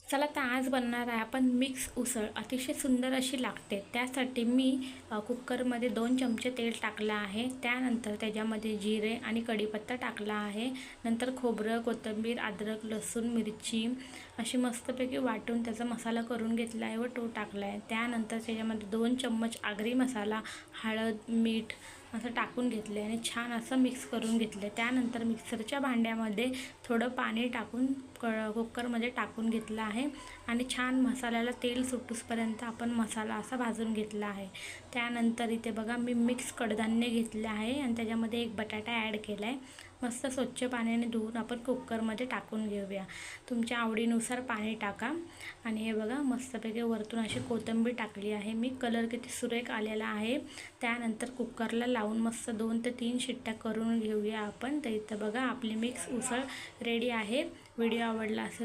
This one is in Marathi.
चला तर आज बनणार आहे आपण मिक्स उसळ. अतिशय सुंदर अशी लागते. त्यासाठी मी कुकरमध्ये 2 चमचे तेल टाकलं आहे. त्यानंतर त्याच्यामध्ये जिरे आणि कढीपत्ता टाकला आहे. नंतर खोबरं, कोथिंबीर, अद्रक, लसूण, मिरची अशी मस्तपैकी वाटून त्याचा मसाला करून घेतला आहे व तो टाकला आहे. त्यानंतर त्याच्यामध्ये 2 चम्मच आगरी मसाला, हळद, मीठ असं टाकून घेतले आणि छान असं मिक्स करून घेतले. त्यानंतर मिक्सरच्या भांड्यामध्ये थोडं पाणी टाकून कुकरमध्ये टाकून घेतलं आहे आणि छान मसाल्याला तेल सुटूसपर्यंत आपण मसाला असा भाजून घेतला आहे. त्यानंतर इथे बघा मी मिक्स कडधान्य घेतले आहे आणि त्याच्यामध्ये एक बटाटा ॲड केला आहे. मस्त स्वच्छ पाण्याने धुवून आपण कुकरमध्ये टाकून घेऊया. तुमच्या आवडीनुसार पाणी टाका. आणि हे बघा मस्तपैकी वरतून अशी कोथिंबीर टाकली आहे मी. कलर किती सुरेख आलेला आहे. त्यानंतर कुकरला लावून मस्त 2 ते 3 शिट्ट्या करून घेऊया आपण. तर इथं बघा आपली मिक्स उसळ रेडी आहे. व्हिडिओ आवडला असेल